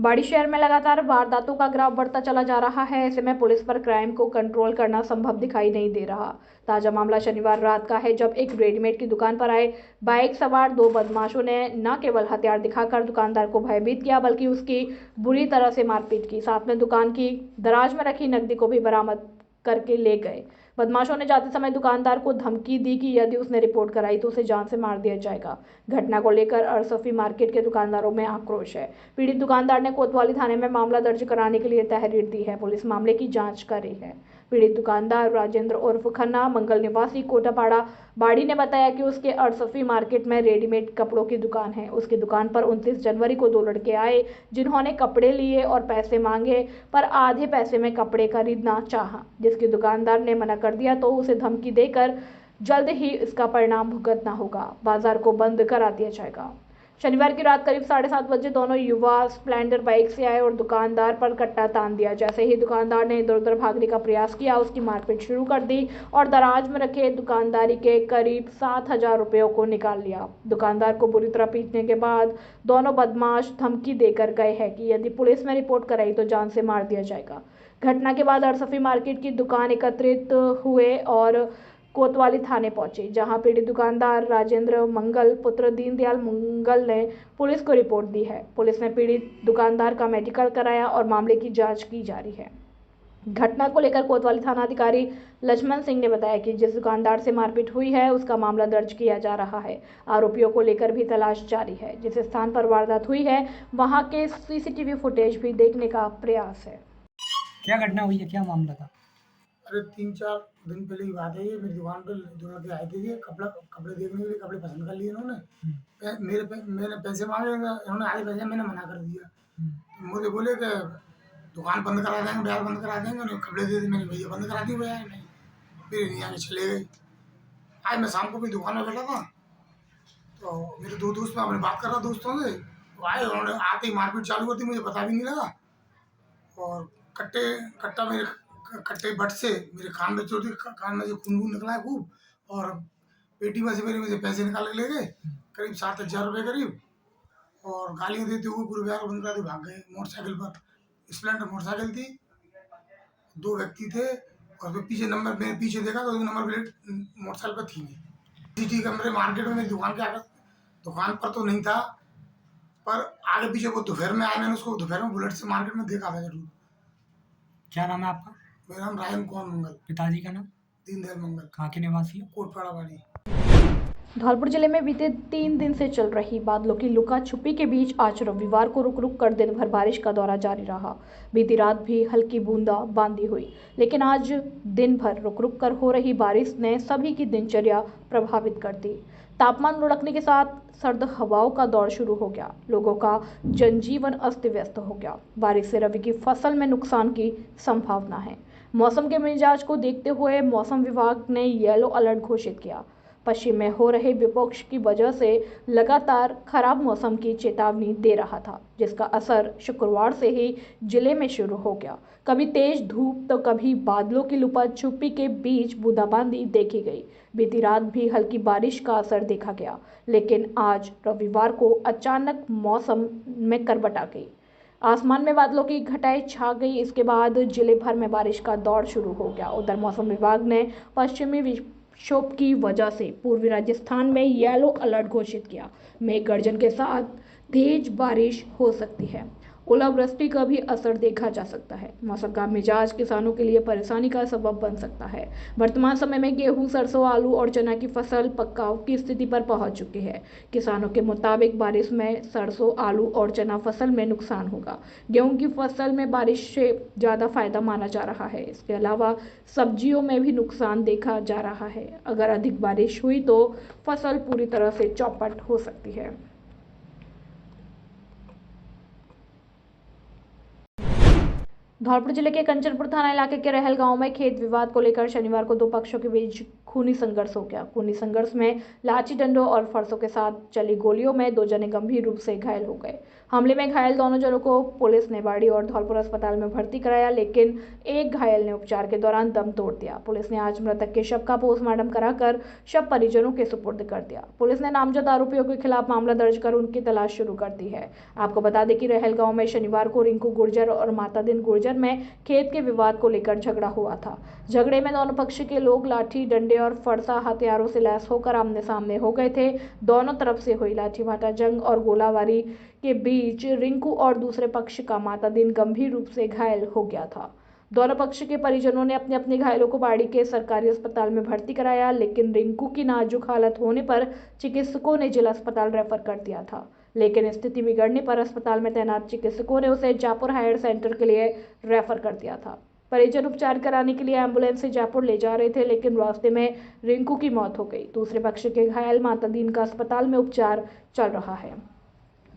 बाड़ी शहर में लगातार वारदातों का ग्राफ बढ़ता चला जा रहा है। ऐसे में पुलिस पर क्राइम को कंट्रोल करना संभव दिखाई नहीं दे रहा। ताजा मामला शनिवार रात का है, जब एक रेडीमेड की दुकान पर आए बाइक सवार दो बदमाशों ने न केवल हथियार दिखाकर दुकानदार को भयभीत किया, बल्कि उसकी बुरी तरह से मारपीट की। साथ में दुकान की दराज में रखी नकदी को भी बरामद करके ले गए। बदमाशों ने जाते समय दुकानदार को धमकी दी कि यदि उसने रिपोर्ट कराई तो उसे जान से मार दिया जाएगा। घटना को लेकर अरसफी मार्केट के दुकानदारों में आक्रोश है। पीड़ित दुकानदार ने कोतवाली थाने में मामला दर्ज कराने के लिए तहरीर दी है। पुलिस मामले की जांच कर रही है। पीड़ित दुकानदार राजेंद्र उर्फ खन्ना, मंगल निवासी कोटापाड़ा बाड़ी ने बताया कि उसके अरसफी मार्केट में रेडीमेड कपड़ों की दुकान है। उसकी दुकान पर 29 जनवरी को दो लड़के आए, जिन्होंने कपड़े लिए और पैसे मांगे, पर आधे पैसे में कपड़े खरीदना चाहा। जिसकी दुकानदार ने मना कर दिया तो उसे धमकी देकर जल्द ही इसका परिणाम भुगतना होगा, बाजार को बंद करा दिया जाएगा। शनिवार की रात करीब 7:30 बजे दोनों युवा स्प्लेंडर बाइक से आए और दुकानदार पर कट्टा तान दिया। जैसे ही दुकानदार ने इधर उधर भागने का प्रयास किया, उसकी मारपीट शुरू कर दी और दराज में रखे दुकानदारी के करीब 7,000 रुपयों को निकाल लिया। दुकानदार को बुरी तरह पीटने के बाद दोनों बदमाश धमकी देकर गए हैं कि यदि पुलिस में रिपोर्ट कराई तो जान से मार दिया जाएगा। घटना के बाद अरसफी मार्केट की दुकान एकत्रित हुए और कोतवाली थाने पहुंचे, जहां पीड़ित दुकानदार राजेंद्र मंगल पुत्र दीनदयाल मंगल ने पुलिस को रिपोर्ट दी है। पुलिस ने पीड़ित दुकानदार का मेडिकल कराया और मामले की जांच की जा रही है। घटना को लेकर कोतवाली थाना अधिकारी लक्ष्मण सिंह ने बताया कि जिस दुकानदार से मारपीट हुई है उसका मामला दर्ज किया जा रहा है। आरोपियों को लेकर भी तलाश जारी है। जिस स्थान पर वारदात हुई है वहां के सीसीटीवी फुटेज भी देखने का प्रयास है। क्या घटना हुई है, क्या मामला था? अरे 3-4 दिन पहले की बात है ये। मेरी दुकान पे 2 लड़के आए थे, ये कपड़े देखने के लिए। कपड़े पसंद कर लिए इन्होंने। मैंने पैसे मांगे, इन्होंने आधे पैसे मैंने मना कर दिया। तो मुझे बोले कि दुकान बंद करा देंगे, बाजार बंद करा देंगे। उन्हें कपड़े दे दिए, मैंने भैया बंद करा दिए बाजार नहीं। फिर नहीं आगे चले गए। आज मैं शाम को भी दुकान में बैठा था, तो मेरे 2 दोस्त, मैं अपनी बात कर रहा दोस्तों से, तो आए। उन्होंने आते ही मारपीट चालू कर दी, मुझे पता भी नहीं लगा। और कट्टा मेरे कट्टे बट से मेरे कान में चोट दी, कान में से खून वून निकला है खूब। और पेटी में से मेरे में से पैसे निकाल के ले गए, करीब 7,000 रुपये करीब। और गालियाँ देते हुए पूरे बाजार बंद करा के भाग गए। मोटरसाइकिल पर, स्प्लेंडर मोटरसाइकिल थी, 2 व्यक्ति थे। और फिर पीछे नंबर, मैंने पीछे देखा तो नंबर प्लेट मोटरसाइकिल पर थी नहीं। सीटी कैमरे मार्केट में मेरी दुकान के आगे, दुकान पर तो नहीं था, पर आगे पीछे वो दोपहर में आया। मैंने उसको दोपहर में बुलेट से मार्केट में देखा था जरूर। क्या नाम है आपका? मेरा नाम रायन कौन मंगल, पिताजी का नाम? दीनदयाल मंगल, कहाँ के निवासी हो? कोटपाड़ा वाली। धौलपुर जिले में बीते 3 दिन से चल रही बादलों की लुका छुपी के बीच आज रविवार को रुक रुक कर दिन भर बारिश का दौर जारी रहा। बीती रात भी हल्की बूंदा बांदी हुई, लेकिन आज दिन भर रुक रुक कर हो रही बारिश ने सभी की दिनचर्या प्रभावित कर दी। तापमान लुढ़कने के साथ सर्द हवाओं का दौर शुरू हो गया। लोगों का जनजीवन अस्त व्यस्त हो गया। बारिश से रबी की फसल में नुकसान की संभावना है। मौसम के मिजाज को देखते हुए मौसम विभाग ने येलो अलर्ट घोषित किया। पश्चिम में हो रहे विपक्ष की वजह से लगातार खराब मौसम की चेतावनी दे रहा था, जिसका असर शुक्रवार से ही जिले में शुरू हो गया। कभी तेज धूप तो कभी बादलों की लुका छुपी के बीच बूंदाबांदी देखी गई। बीती रात भी हल्की बारिश का असर देखा गया, लेकिन आज रविवार को अचानक मौसम में करवट आ गई। आसमान में बादलों की घटाएं छा गई। इसके बाद जिले भर में बारिश का दौर शुरू हो गया। उधर मौसम विभाग ने पश्चिमी विक्षोभ की वजह से पूर्वी राजस्थान में येलो अलर्ट घोषित किया। मेघ गर्जन के साथ तेज बारिश हो सकती है। ओलावृष्टि का भी असर देखा जा सकता है। मौसम का मिजाज किसानों के लिए परेशानी का सबब बन सकता है। वर्तमान समय में गेहूं, सरसों, आलू और चना की फसल पकाव की स्थिति पर पहुंच चुकी है। किसानों के मुताबिक बारिश में सरसों, आलू और चना फसल में नुकसान होगा। गेहूं की फसल में बारिश से ज़्यादा फायदा माना जा रहा है। इसके अलावा सब्जियों में भी नुकसान देखा जा रहा है। अगर अधिक बारिश हुई तो फसल पूरी तरह से चौपट हो सकती है। धौलपुर जिले के कंचनपुर थाना इलाके के रहल गांव में खेत विवाद को लेकर शनिवार को दो पक्षों के बीच खूनी संघर्ष हो गया। खूनी संघर्ष में लाठी डंडों और फरसों के साथ चली गोलियों में दो जने गंभीर रूप से घायल हो गए। हमले में घायल दोनों जनों को पुलिस ने बाड़ी और धौलपुर अस्पताल में भर्ती कराया, लेकिन एक घायल ने उपचार के दौरान दम तोड़ दिया। पुलिस ने आज मृतक के शव का पोस्टमार्टम कराकर शव परिजनों के सुपुर्द कर दिया। पुलिस ने नामजद आरोपियों के खिलाफ मामला दर्ज कर उनकी तलाश शुरू कर दी है। आपको बता दें कि रहल गांव में शनिवार को रिंकू गुर्जर और माता दिन गुर्जर में खेत के विवाद को लेकर झगड़ा हुआ था। झगड़े में दोनों पक्ष के लोग लाठी डंडे और फरसा हथियारों से लैस होकर आमने सामने हो गए थे। दोनों तरफ से हुई लाठीभाटा जंग और गोलाबारी के बीच रिंकू और दूसरे पक्ष का माता दिन गंभीर रूप से घायल हो गया था। दोनों पक्ष के परिजनों ने अपने अपने घायलों को बाड़ी के सरकारी अस्पताल में भर्ती कराया, लेकिन रिंकू की नाजुक हालत होने पर चिकित्सकों ने जिला अस्पताल रेफर कर दिया था। लेकिन स्थिति बिगड़ने पर अस्पताल में तैनात चिकित्सकों ने उसे जयपुर हायर सेंटर के लिए रेफर कर दिया था। परिजन उपचार कराने के लिए एम्बुलेंस से जयपुर ले जा रहे थे, लेकिन रास्ते में रिंकू की मौत हो गई। दूसरे पक्ष के घायल माता दीन का अस्पताल में उपचार चल रहा है।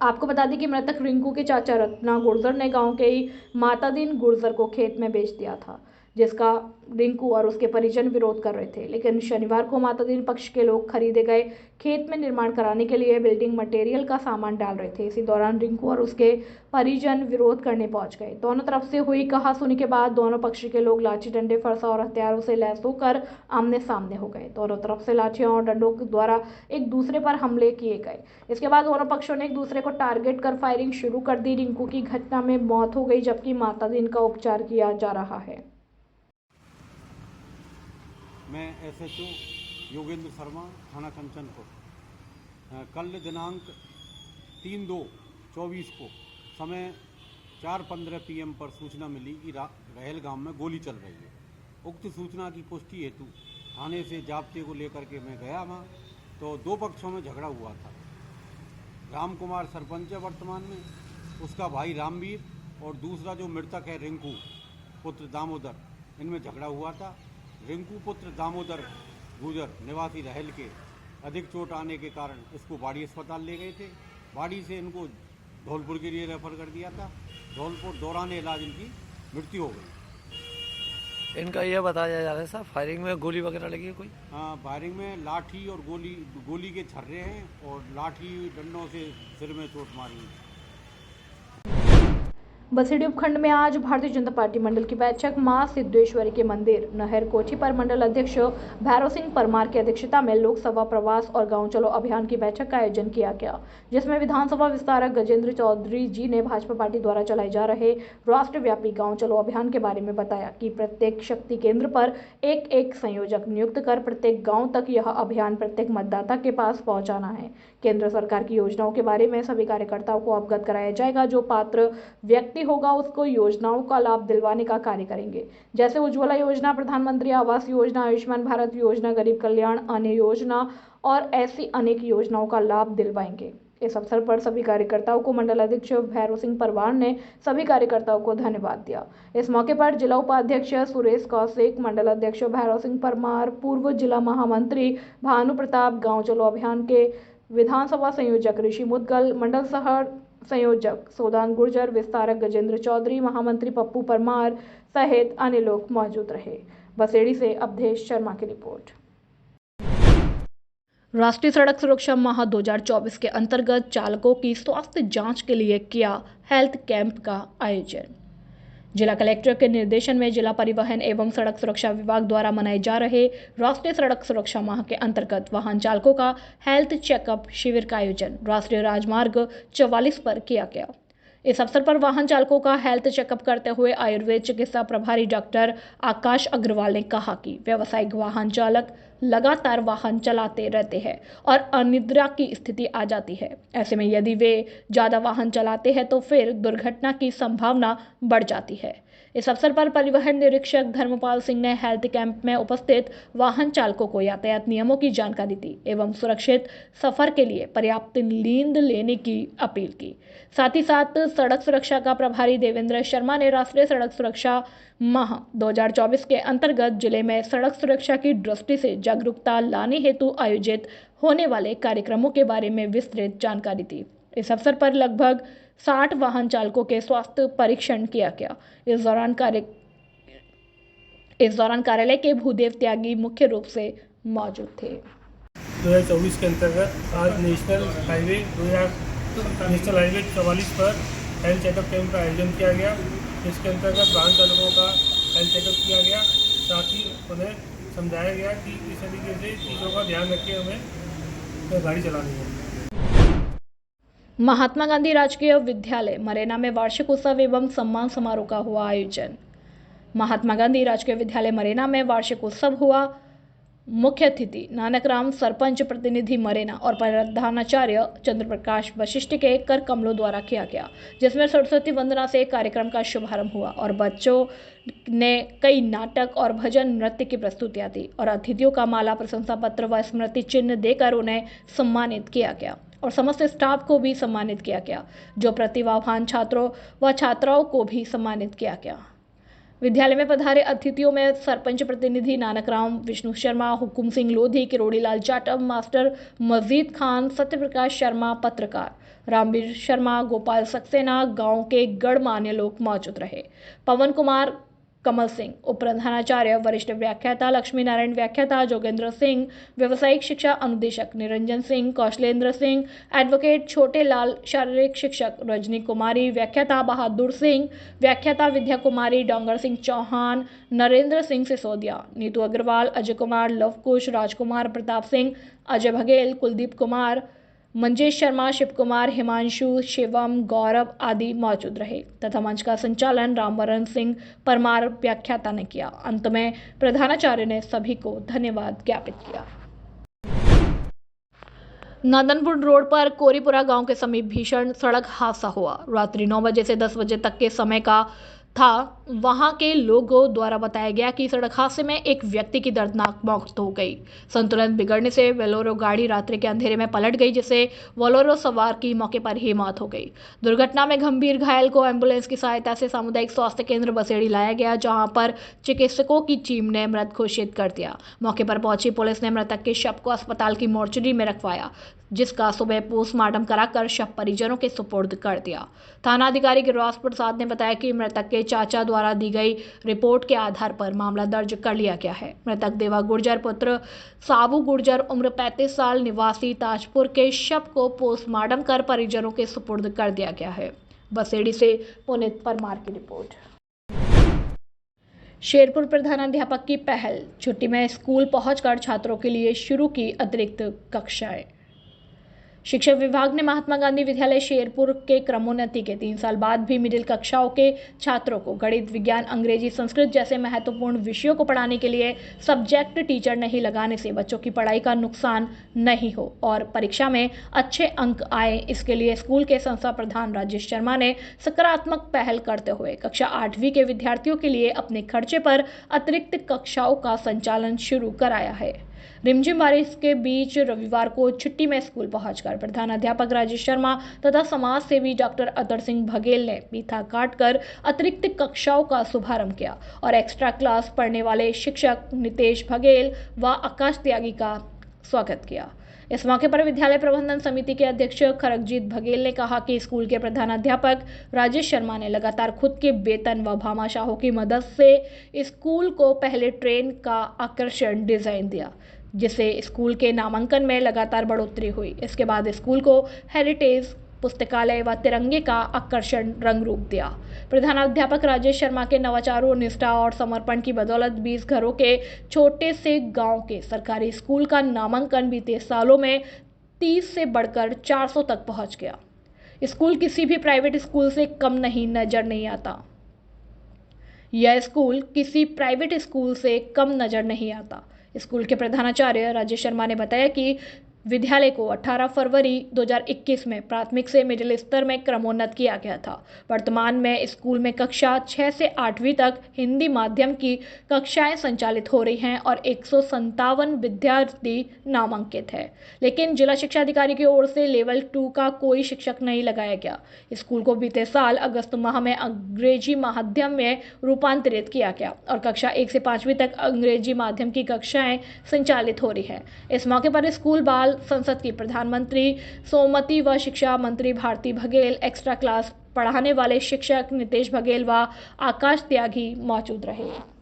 आपको बता दें कि मृतक रिंकू के चाचा रत्ना गुर्जर ने गांव के ही माता दीन गुर्जर को खेत में बेच दिया था, जिसका रिंकू और उसके परिजन विरोध कर रहे थे। लेकिन शनिवार को माता दीन पक्ष के लोग खरीदे गए खेत में निर्माण कराने के लिए बिल्डिंग मटेरियल का सामान डाल रहे थे। इसी दौरान रिंकू और उसके परिजन विरोध करने पहुंच गए। दोनों तरफ से हुई कहासुनी के बाद दोनों पक्ष के लोग लाठी डंडे फरसा और हथियारों से लैस होकर आमने सामने हो गए। दोनों तरफ से लाठियों और डंडों के द्वारा एक दूसरे पर हमले किए गए। इसके बाद दोनों पक्षों ने एक दूसरे को टारगेट कर फायरिंग शुरू कर दी। रिंकू की घटना में मौत हो गई, जबकि माता दीन का उपचार किया जा रहा है। मैं SHO योगेंद्र शर्मा, थाना कंचनपुर। कल दिनांक 3/2/24 को समय 4:15 PM पर सूचना मिली कि रहल गांव में गोली चल रही है। उक्त सूचना की पुष्टि हेतु थाने से जाब्ते को लेकर के मैं गया वहाँ, तो दो पक्षों में झगड़ा हुआ था। राम कुमार सरपंच है वर्तमान में, उसका भाई रामवीर और दूसरा जो मृतक है रिंकू पुत्र दामोदर, इनमें झगड़ा हुआ था। रिंकू पुत्र दामोदर गुर्जर निवासी रहल के अधिक चोट आने के कारण इसको बाड़ी अस्पताल ले गए थे। बाड़ी से इनको धौलपुर के लिए रेफर कर दिया था। धौलपुर दौरान इलाज इनकी मृत्यु हो गई। इनका यह बताया जा रहा है साहब, फायरिंग में गोली वगैरह लगी है कोई? हाँ, फायरिंग में लाठी और गोली के छर्रे हैं और लाठी डंडों से सिर में चोट मारी है। बसेड़ी उपखंड में आज भारतीय जनता पार्टी मंडल की बैठक मां सिद्धेश्वरी के मंदिर नहर कोठी पर मंडल अध्यक्ष भैरव सिंह परमार की अध्यक्षता में लोकसभा प्रवास और गांव चलो अभियान की बैठक का आयोजन किया गया, जिसमें विधानसभा विस्तारक गजेंद्र चौधरी जी ने भाजपा पार्टी द्वारा चलाए जा रहे राष्ट्रव्यापी गांव चलो अभियान के बारे में बताया कि प्रत्येक शक्ति केंद्र पर एक संयोजक नियुक्त कर प्रत्येक गाँव तक यह अभियान प्रत्येक मतदाता के पास पहुँचाना है। केंद्र सरकार की योजनाओं के बारे में सभी कार्यकर्ताओं को अवगत कराया जाएगा। जो पात्र व्यक्ति होगा उसको योजनाओं का लाभ दिलवाने का कार्य करेंगे, जैसे उज्ज्वला योजना, प्रधानमंत्री आवास योजना, आयुष्मान भारत योजना, गरीब कल्याण अन्न योजना और ऐसी अनेक योजनाओं का लाभ दिलवाएंगे। इस अवसर पर सभी कार्यकर्ताओं को मंडल अध्यक्ष भैरव सिंह परमार ने सभी कार्यकर्ताओं को धन्यवाद दिया। इस मौके पर जिला उपाध्यक्ष सुरेश कौशिक, मंडल अध्यक्ष भैरव सिंह परमार, पूर्व जिला महामंत्री भानु प्रताप, गाँव चलो अभियान के विधानसभा संयोजक ऋषि मुदगल, मंडल शहर संयोजक सोदान गुर्जर, विस्तारक गजेंद्र चौधरी, महामंत्री पप्पू परमार सहित अन्य लोग मौजूद रहे। बसेड़ी से अवधेश शर्मा की रिपोर्ट। राष्ट्रीय सड़क सुरक्षा माह 2024 के अंतर्गत चालकों की स्वास्थ्य जांच के लिए किया हेल्थ कैंप का आयोजन। जिला कलेक्टर के निर्देशन में जिला परिवहन एवं सड़क सुरक्षा विभाग द्वारा मनाए जा रहे राष्ट्रीय सड़क सुरक्षा माह के अंतर्गत वाहन चालकों का हेल्थ चेकअप शिविर का आयोजन राष्ट्रीय राजमार्ग 44 पर किया गया। इस अवसर पर वाहन चालकों का हेल्थ चेकअप करते हुए आयुर्वेद चिकित्सा प्रभारी डॉक्टर आकाश अग्रवाल ने कहा कि व्यावसायिक वाहन चालक लगातार वाहन चलाते रहते हैं और अनिद्रा की स्थिति आ जाती है। ऐसे में यदि वे ज़्यादा वाहन चलाते हैं तो फिर दुर्घटना की संभावना बढ़ जाती है। इस अवसर पर परिवहन निरीक्षक धर्मपाल सिंह ने हेल्थ कैंप में उपस्थित वाहन चालकों को यातायात नियमों की जानकारी दी एवं सुरक्षित सफर के लिए पर्याप्त नींद लेने की अपील की। साथ ही साथ सड़क सुरक्षा का प्रभारी देवेंद्र शर्मा ने राष्ट्रीय सड़क सुरक्षा माह 2024 के अंतर्गत जिले में सड़क सुरक्षा की दृष्टि से जागरूकता लाने हेतु आयोजित होने वाले कार्यक्रमों के बारे में विस्तृत जानकारी दी। इस अवसर पर लगभग 60 वाहन चालकों के स्वास्थ्य परीक्षण किया गया। इस दौरान कार्यालय के भूदेव त्यागी मुख्य रूप से मौजूद थे। 2024 के अंतर्गत आज नेशनल हाईवे 44 पर हेल्थ चेकअप कैंप का आयोजन किया गया। इसके अंतर्गत वाहन चालकों का हेल्थ चेकअप किया गया, साथ ही उन्हें समझाया गया कि इस तरीके से चीज़ों का ध्यान रख के हमें गाड़ी चलानी है। महात्मा गांधी राजकीय विद्यालय मरेना में वार्षिक उत्सव एवं सम्मान समारोह का हुआ आयोजन। महात्मा गांधी राजकीय विद्यालय मरेना में वार्षिक उत्सव हुआ। मुख्य अतिथि नानकराम सरपंच प्रतिनिधि मरेना और प्रधानाचार्य चंद्रप्रकाश वशिष्ठ के कर कमलों द्वारा किया गया, जिसमें सरस्वती वंदना से कार्यक्रम का शुभारंभ हुआ और बच्चों ने कई नाटक और भजन नृत्य की प्रस्तुतियां दी और अतिथियों का माला, प्रशंसा पत्र व स्मृति चिन्ह देकर उन्हें सम्मानित किया गया और समस्त स्टाफ को भी सम्मानित किया गया, जो प्रतिभावान छात्रों व छात्राओं को भी सम्मानित किया गया। विद्यालय में पधारे अतिथियों में सरपंच प्रतिनिधि नानकराम, विष्णु शर्मा, हुकुम सिंह लोधी, किरोड़ीलाल जाटव, मास्टर मजीद खान, सत्यप्रकाश शर्मा, पत्रकार रामवीर शर्मा, गोपाल सक्सेना, गांव के गणमान्य लोग मौजूद रहे। पवन कुमार, कमल सिंह, उप प्रधानाचार्य, वरिष्ठ व्याख्याता लक्ष्मी नारायण व्याख्याता, जोगेंद्र सिंह, व्यावसायिक शिक्षा अनुदेशक निरंजन सिंह, कौशलेंद्र सिंह, एडवोकेट छोटे लाल, शारीरिक शिक्षक रजनी कुमारी, व्याख्याता बहादुर सिंह, व्याख्याता विद्या कुमारी, डोंगर सिंह चौहान, नरेंद्र सिंह सिसोदिया, नीतू अग्रवाल, अजय कुमार, लवकुश, राजकुमार, प्रताप सिंह, अजय बघेल, कुलदीप कुमार, मंजेश शर्मा, शिव कुमार, हिमांशु, शिवम, गौरव आदि मौजूद रहे तथा मंच का संचालन रामवरण सिंह परमार व्याख्याता ने किया। अंत में प्रधानाचार्य ने सभी को धन्यवाद ज्ञापित किया। नंदनपुर रोड पर कोरीपुरा गांव के समीप भीषण सड़क हादसा हुआ। रात्रि 9 बजे से 10 बजे तक के समय का था। वहां के लोगों द्वारा बताया गया कि सड़क हादसे में एक व्यक्ति की दर्दनाक मौत हो गई। संतुलन बिगड़ने से बोलेरो गाड़ी रात्रि के अंधेरे में पलट गई, जिससे बोलेरो सवार की मौके पर ही मौत हो गई। दुर्घटना में गंभीर घायल को एम्बुलेंस की सहायता से सामुदायिक स्वास्थ्य केंद्र बसेड़ी लाया गया, जहां पर चिकित्सकों की टीम ने मृत घोषित कर दिया। मौके पर पहुंची पुलिस ने मृतक के शव को अस्पताल की मोर्चरी में रखवाया, जिसका सुबह पोस्टमार्टम कराकर शव परिजनों के सुपुर्द कर दिया। थाना अधिकारी गिरिराज प्रसाद ने बताया कि मृतक के चाचा द्वारा दी गई रिपोर्ट के आधार पर मामला दर्ज कर लिया गया है। मृतक देवा गुर्जर पुत्र साबू गुर्जर उम्र 35 साल निवासी ताजपुर के शव को पोस्टमार्टम कर परिजनों के सुपुर्द कर दिया गया है। बसेड़ी से पुनीत परमार की रिपोर्ट। शेरपुर प्रधानाध्यापक की पहल, छुट्टी में स्कूल पहुंचकर छात्रों के लिए शुरू की अतिरिक्त कक्षाएं। शिक्षा विभाग ने महात्मा गांधी विद्यालय शेरपुर के क्रमोन्नति के 3 साल बाद भी मिडिल कक्षाओं के छात्रों को गणित, विज्ञान, अंग्रेजी, संस्कृत जैसे महत्वपूर्ण विषयों को पढ़ाने के लिए सब्जेक्ट टीचर नहीं लगाने से बच्चों की पढ़ाई का नुकसान नहीं हो और परीक्षा में अच्छे अंक आए, इसके लिए स्कूल के संस्था प्रधान राजेश शर्मा ने सकारात्मक पहल करते हुए कक्षा 8वीं के विद्यार्थियों के लिए अपने खर्चे पर अतिरिक्त कक्षाओं का संचालन शुरू कराया है। रिमझिम बारिश के बीच रविवार को छुट्टी में स्कूल पहुंचकर प्रधानाध्यापक राजेश शर्मा तथा समाज सेवी डॉक्टर अतर सिंह बघेल ने पीथा काटकर अतिरिक्त कक्षाओं का शुभारंभ किया और एक्स्ट्रा क्लास पढ़ने वाले शिक्षक नितेश बघेल व आकाश त्यागी का स्वागत किया। इस मौके पर विद्यालय प्रबंधन समिति के अध्यक्ष खरगजीत बघेल ने कहा कि स्कूल के प्रधानाध्यापक राजेश शर्मा ने लगातार खुद के वेतन व भामाशाहों की मदद से स्कूल को पहले ट्रेन का आकर्षण डिजाइन दिया, जिससे स्कूल के नामांकन में लगातार बढ़ोतरी हुई। इसके बाद स्कूल को हेरिटेज पुस्तकालय व तिरंगे का आकर्षण रंग रूप दिया। प्रधानाध्यापक राजेश शर्मा के नवाचारों, निष्ठा और समर्पण की बदौलत 20 घरों के छोटे से गांव के सरकारी स्कूल का नामांकन बीते सालों में 30 से बढ़कर 400 तक पहुंच गया। स्कूल किसी भी प्राइवेट स्कूल से कम नजर नहीं आता। यह स्कूल किसी प्राइवेट स्कूल से कम नजर नहीं आता। स्कूल के प्रधानाचार्य राजेश शर्मा ने बताया कि विद्यालय को 18 फरवरी 2021 में प्राथमिक से मिडिल स्तर में क्रमोन्नत किया गया था। वर्तमान में स्कूल में कक्षा 6 से 8वीं तक हिंदी माध्यम की कक्षाएं संचालित हो रही हैं और 157 विद्यार्थी नामांकित है, लेकिन जिला शिक्षा अधिकारी की ओर से लेवल 2 का कोई शिक्षक नहीं लगाया गया। स्कूल को बीते साल अगस्त माह में अंग्रेजी माध्यम में रूपांतरित किया गया और कक्षा 1 से 5वीं तक अंग्रेजी माध्यम की कक्षाएं संचालित हो रही है। इस मौके पर स्कूल बाल संसद की प्रधानमंत्री सोमवती व शिक्षा मंत्री भारती बघेल, एक्स्ट्रा क्लास पढ़ाने वाले शिक्षक नितेश बघेल व आकाश त्यागी मौजूद रहे।